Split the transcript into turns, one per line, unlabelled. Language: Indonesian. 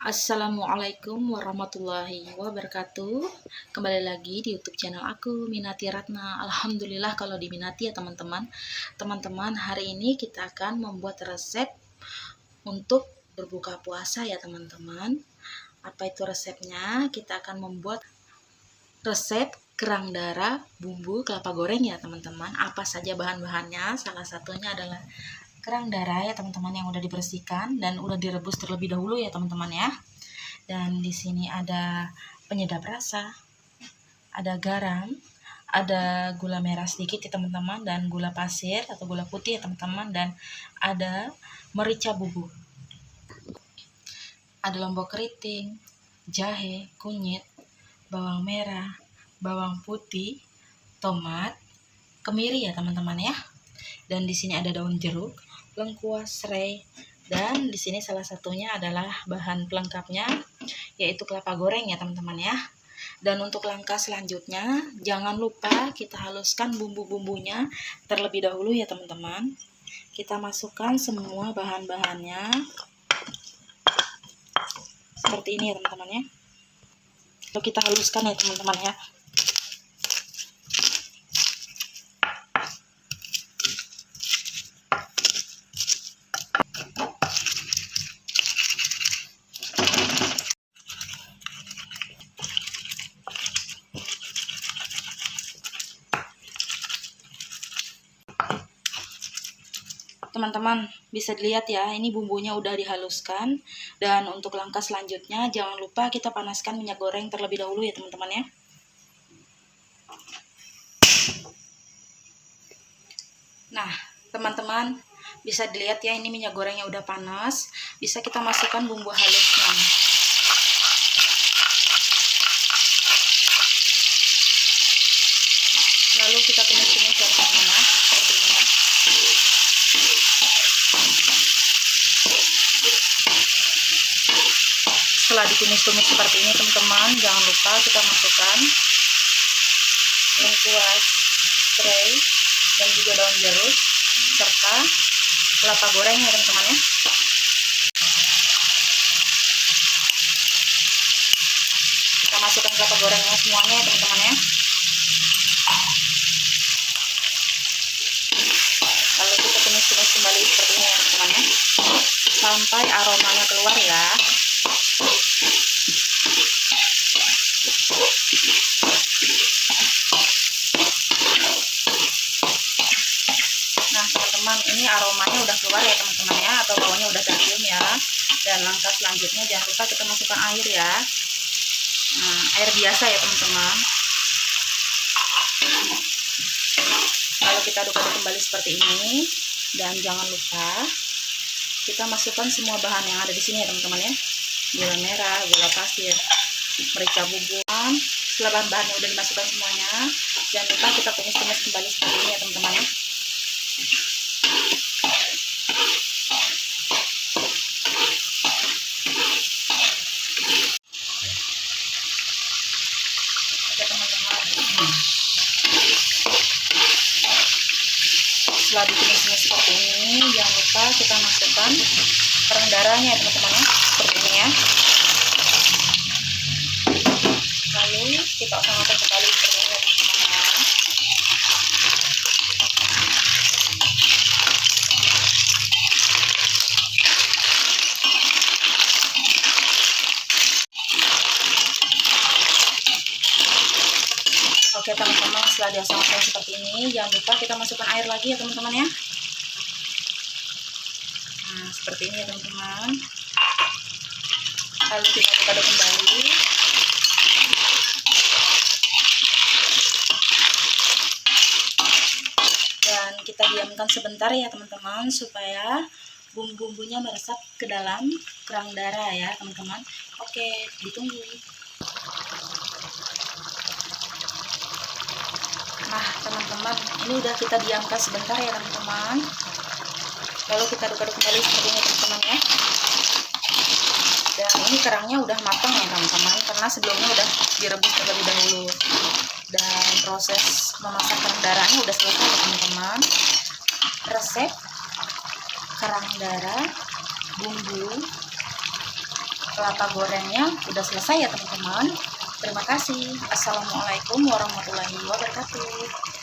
Assalamualaikum warahmatullahi wabarakatuh. Kembali lagi di YouTube channel aku, Minati Ratna. Alhamdulillah kalau diminati ya teman-teman. Teman-teman, hari ini kita akan membuat resep untuk berbuka puasa ya teman-teman. Apa itu resepnya? Kita akan membuat resep kerang darah bumbu kelapa goreng ya teman-teman. Apa saja bahan-bahannya? Salah satunya adalah kerang darah ya teman-teman, yang udah dibersihkan dan udah direbus terlebih dahulu ya teman-teman ya. Dan di sini ada penyedap rasa, ada garam, ada gula merah sedikit ya teman-teman, dan gula pasir atau gula putih ya teman-teman, dan ada merica bubuk. Ada lombok keriting, jahe, kunyit, bawang merah, bawang putih, tomat, kemiri ya teman-teman ya. Dan di sini ada daun jeruk, lengkuas, serai, dan di sini salah satunya adalah bahan pelengkapnya yaitu kelapa goreng ya teman-teman ya. Dan untuk langkah selanjutnya, jangan lupa kita haluskan bumbu-bumbunya terlebih dahulu ya teman-teman. Kita masukkan semua bahan-bahannya seperti ini ya teman-teman ya. Lalu kita haluskan ya teman-teman ya. Teman-teman bisa dilihat ya, ini bumbunya udah dihaluskan. Dan untuk langkah selanjutnya, jangan lupa kita panaskan minyak goreng terlebih dahulu ya teman-teman ya. Nah teman-teman bisa dilihat ya, ini minyak gorengnya udah panas. Bisa kita masukkan bumbu halusnya. Lalu kita tumis-tumis ya teman-teman ya, seperti ini. Setelah ditumis-tumis seperti ini teman-teman, jangan lupa kita masukkan lengkuas, serai, dan juga daun jeruk serta kelapa goreng ya teman-teman ya. Kita masukkan kelapa gorengnya semuanya ya teman-teman ya. Lalu kita tumis-tumis kembali seperti ini ya teman-teman ya, sampai aromanya keluar ya. Nah teman-teman, ini aromanya udah keluar ya teman-teman ya, atau baunya udah tercium ya. Dan langkah selanjutnya jangan lupa kita masukkan air ya. Nah, air biasa ya teman-teman. Lalu kita aduk-aduk kembali seperti ini. Dan jangan lupa kita masukkan semua bahan yang ada di sini ya teman-teman ya. Gula merah, gula pasir, merica bubuk. Setelah bahan-bahannya udah dimasukkan semuanya, jangan lupa kita tumis-tumis kembali seperti ini ya teman-teman ya. Oke teman-teman, setelah ditumis-tumis seperti ini, jangan lupa kita masukkan kerang darahnya ya teman-teman ya, seperti ini ya. Lalu kita oseng-oseng kembali seperti ini ya teman-teman. Oke teman-teman, setelah dioseng-oseng seperti ini, jangan lupa kita masukkan air lagi ya teman-teman ya. Nah seperti ini ya teman-teman. Lalu kita aduk-aduk kembali. Dan kita diamkan sebentar ya teman-teman, supaya bumbu-bumbunya meresap ke dalam kerang darah ya teman-teman. Oke, ditunggu. Nah teman-teman, ini udah kita diamkan sebentar ya teman-teman. Lalu kita aduk-aduk kembali seperti ini teman-teman ya. Dan ini kerangnya udah matang ya teman-teman, karena sebelumnya udah direbus terlebih dahulu. Dan proses memasak kerang darahnya udah selesai ya teman-teman. Resep kerang darah bumbu kelapa gorengnya udah selesai ya teman-teman. Terima kasih. Assalamualaikum warahmatullahi wabarakatuh.